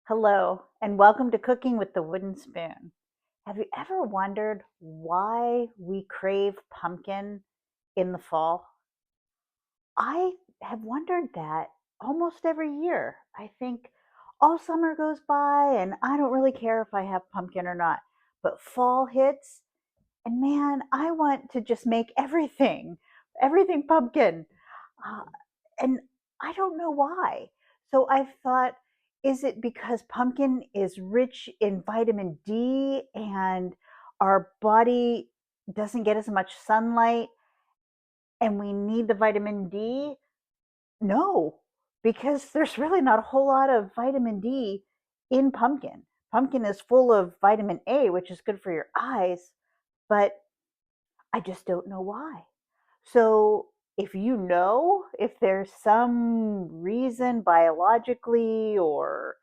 Hello, and welcome to Cooking with the Wooden Spoon. Have you ever wondered why we crave pumpkin in the fall? I have wondered that almost every year. I think all summer goes by and I don't really care if I have pumpkin or not. But fall hits, and man, I want to just make everything pumpkin. Uh, and I don't know why. So I've thought, is it because pumpkin is rich in vitamin D and our body doesn't get as much sunlight and we need the vitamin D? No, because there's really not a whole lot of vitamin D in pumpkin. Pumpkin is full of vitamin A, which is good for your eyes, but I just don't know why. So, if you know, if there's some reason biologically or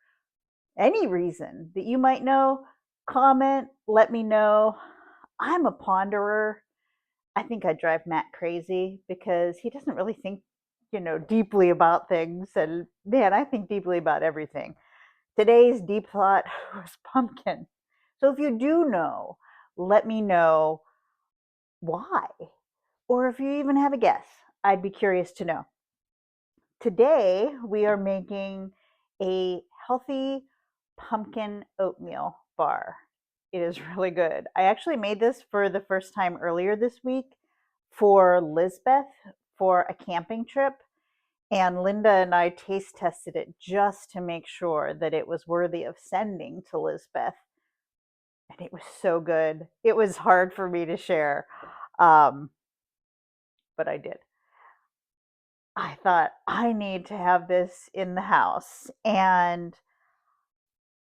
any reason that you might know, comment, let me know. I'm a ponderer. I think I drive Matt crazy because he doesn't really think, deeply about things. And man, I think deeply about everything. Today's deep thought was pumpkin. So if you do know, let me know why. Or if you even have a guess, I'd be curious to know. Today, we are making a healthy pumpkin oatmeal bar. It is really good. I actually made this for the first time earlier this week for Lisbeth for a camping trip. And Linda and I taste tested it just to make sure that it was worthy of sending to Lisbeth. And it was so good. It was hard for me to share, um, but I did. I thought I need to have this in the house, and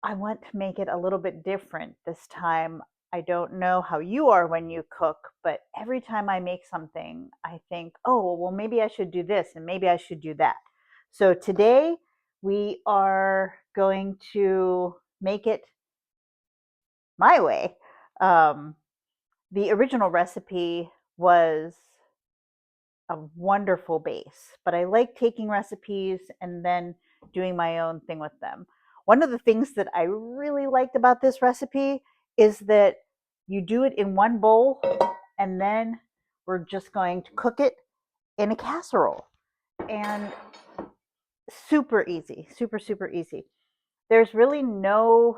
I want to make it a little bit different this time. I don't know how you are when you cook, but every time I make something, I think, oh, well, maybe I should do this and maybe I should do that. So today we are going to make it my way. Um, the original recipe was a wonderful base, but I like taking recipes and then doing my own thing with them. One of the things that I really liked about this recipe is that you do it in one bowl and then we're just going to cook it in a casserole. And super easy, super easy. There's really no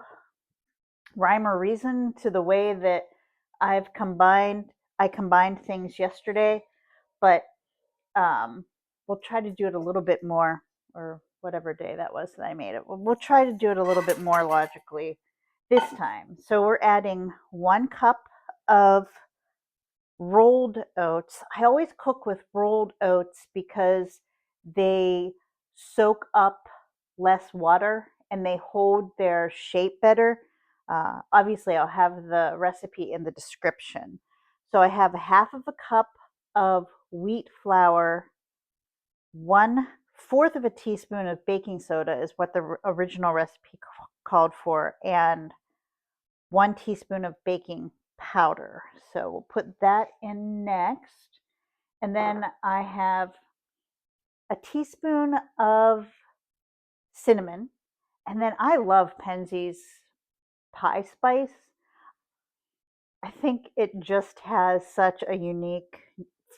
rhyme or reason to the way that I combined things yesterday, but we'll try to do it a little bit more, or whatever day that was that I made it. We'll try to do it a little bit more logically this time. So we're adding 1 cup of rolled oats. I always cook with rolled oats because they soak up less water and they hold their shape better. Obviously, I'll have the recipe in the description. So I have 1/2 cup of wheat flour, 1/4 of a teaspoon of baking soda is what the original recipe called for, and 1 teaspoon of baking powder. So we'll put that in next. And then I have a teaspoon of cinnamon. And then I love Penzey's pie spice. I think it just has such a unique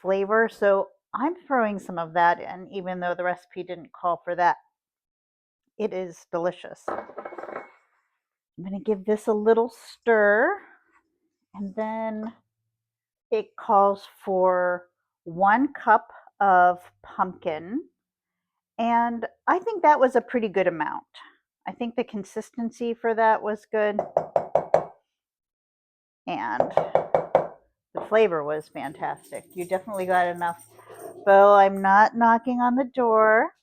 flavor. So I'm throwing some of that in, even though the recipe didn't call for that. It is delicious. I'm going to give this a little stir, and then it calls for 1 cup of pumpkin, and I think that was a pretty good amount. I think the consistency for that was good, and the flavor was fantastic. You definitely got enough. Bo, I'm not knocking on the door.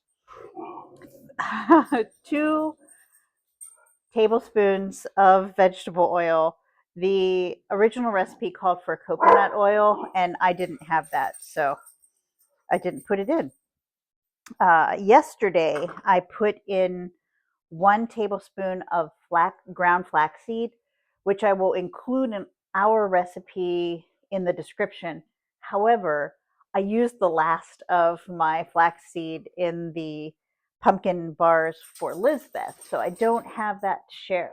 2 tablespoons of vegetable oil. The original recipe called for coconut oil, and I didn't have that, so I didn't put it in. Yesterday, I put in 1 tablespoon of ground flaxseed, which I will include in our recipe in the description. However, I used the last of my flaxseed in the pumpkin bars for Lizbeth, so I don't have that to share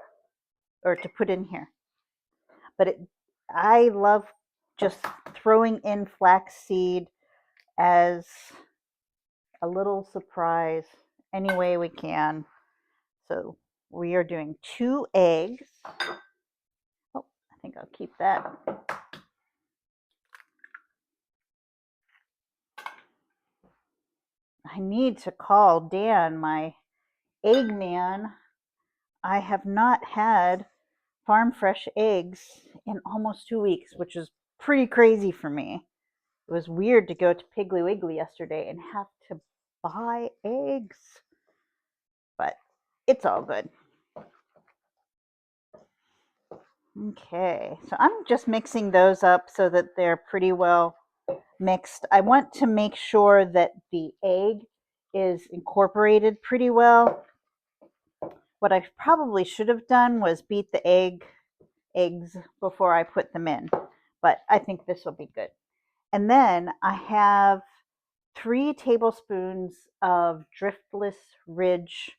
or to put in here. But I love just throwing in flaxseed as a little surprise any way we can. So we are doing 2 eggs. Oh, I think I'll keep that. I need to call Dan, my egg man. I have not had farm fresh eggs in almost 2 weeks, which is pretty crazy for me. It was weird to go to Piggly Wiggly yesterday and have to buy eggs, but it's all good. Okay, so I'm just mixing those up so that they're pretty well mixed. I want to make sure that the egg is incorporated pretty well. What I probably should have done was beat the eggs before I put them in, but I think this will be good. And then I have 3 tablespoons of Driftless Ridge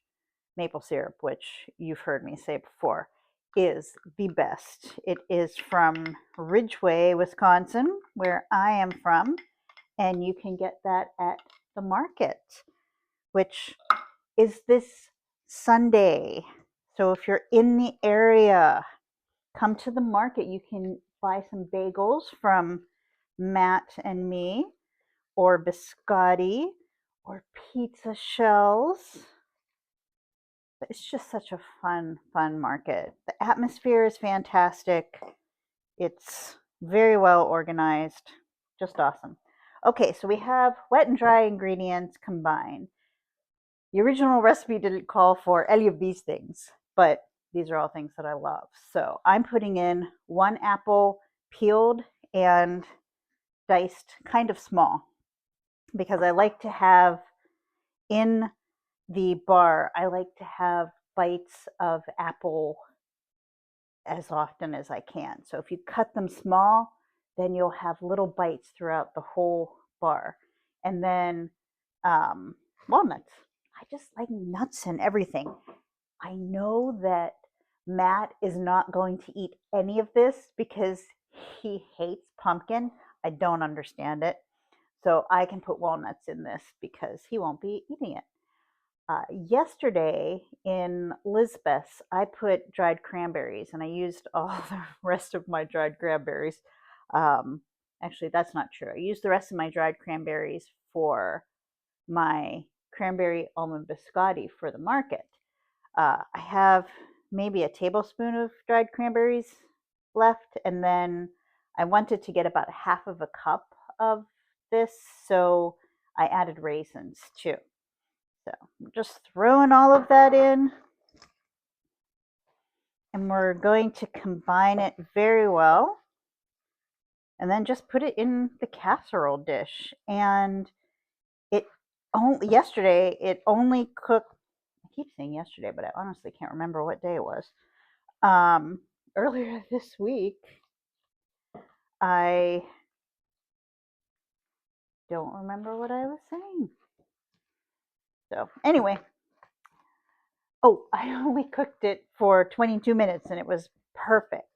maple syrup, which you've heard me say before is the best. It is from Ridgeway, Wisconsin, where I am from, and you can get that at the market, which is this Sunday. So if you're in the area, come to the market. You can buy some bagels from Matt and me, or biscotti, or pizza shells. But it's just such a fun market. The atmosphere is fantastic. It's very well organized. Just awesome. Okay, so we have wet and dry ingredients combined. The original recipe didn't call for any of these things, but these are all things that I love. So I'm putting in 1 apple, peeled and diced kind of small, because I like to have in the bar, I like to have bites of apple as often as I can. So if you cut them small, then you'll have little bites throughout the whole bar. And then walnuts. I just like nuts and everything. I know that Matt is not going to eat any of this because he hates pumpkin. I don't understand it. So I can put walnuts in this because he won't be eating it. Yesterday in Lisbeth's, I put dried cranberries, and I used all the rest of my dried cranberries. Actually, that's not true. I used the rest of my dried cranberries for my cranberry almond biscotti for the market. I have maybe a tablespoon of dried cranberries left, and then I wanted to get about half of a cup of this, so I added raisins too. So I'm just throwing all of that in, and we're going to combine it very well, and then just put it in the casserole dish. And yesterday it only cooked, I keep saying yesterday, but I honestly can't remember what day it was. Earlier this week, I don't remember what I was saying. So anyway, I only cooked it for 22 minutes and it was perfect.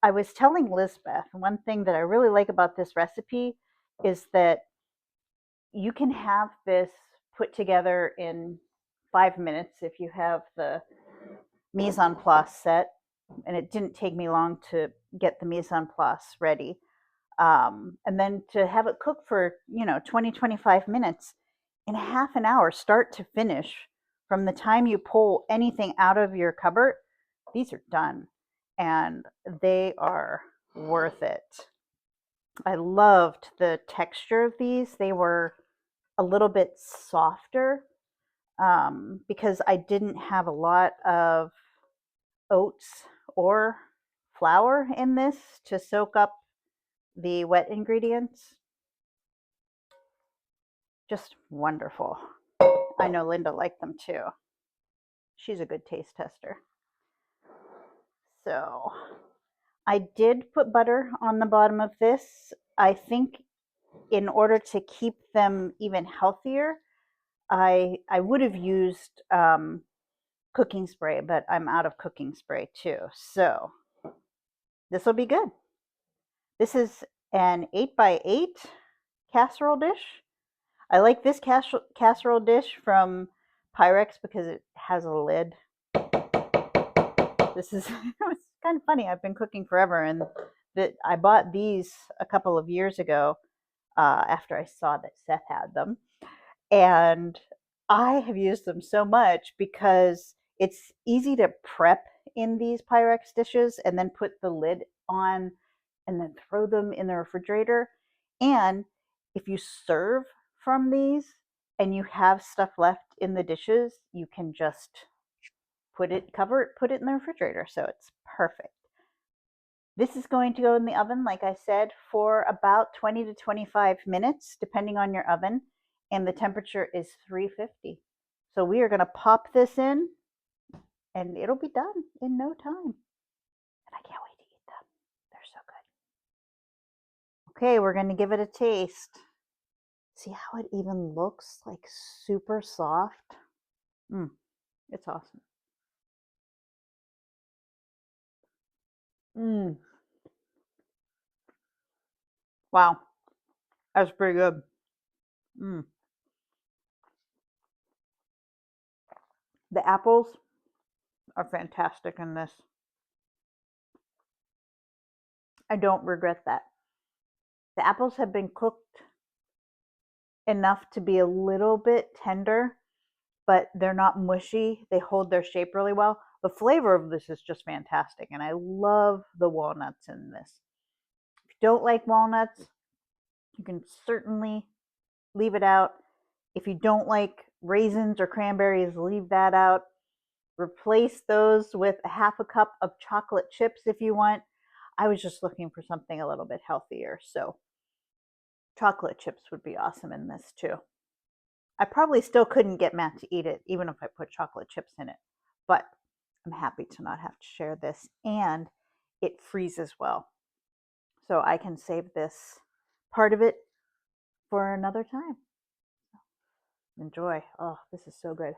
I was telling Lisbeth, one thing that I really like about this recipe is that you can have this put together in 5 minutes if you have the mise en place set, and it didn't take me long to get the mise en place ready. And then to have it cook for 20-25 minutes, in half an hour, start to finish, from the time you pull anything out of your cupboard, these are done, and they are worth it. I loved the texture of these. They were a little bit softer because I didn't have a lot of oats or flour in this to soak up the wet ingredients. Just wonderful. I know Linda liked them too. She's a good taste tester. So I did put butter on the bottom of this. I think in order to keep them even healthier, I would have used cooking spray, but I'm out of cooking spray too. So this will be good. This is an 8x8 casserole dish. I like this casserole dish from Pyrex because it has a lid. This is it's kind of funny. I've been cooking forever, and that I bought these a couple of years ago after I saw that Seth had them, and I have used them so much because it's easy to prep in these Pyrex dishes and then put the lid on and then throw them in the refrigerator. And if you serve from these and you have stuff left in the dishes, you can just cover it, put it in the refrigerator. So it's perfect. This is going to go in the oven, like I said, for about 20 to 25 minutes, depending on your oven, and the temperature is 350. So we are going to pop this in, and it'll be done in no time. And I can't wait to eat them. They're so good. Okay, we're going to give it a taste. See how it even looks like super soft? It's awesome. Wow, that's pretty good. The apples are fantastic in this. I don't regret that. The apples have been cooked enough to be a little bit tender, but they're not mushy. They hold their shape really well. The flavor of this is just fantastic, and I love the walnuts in this. If you don't like walnuts, you can certainly leave it out. If you don't like raisins or cranberries, leave that out. Replace those with a half a cup of chocolate chips if you want. I was just looking for something a little bit healthier, so chocolate chips would be awesome in this too. I probably still couldn't get Matt to eat it, even if I put chocolate chips in it. But I'm happy to not have to share this. And it freezes well. So I can save this part of it for another time. Enjoy. Oh, this is so good.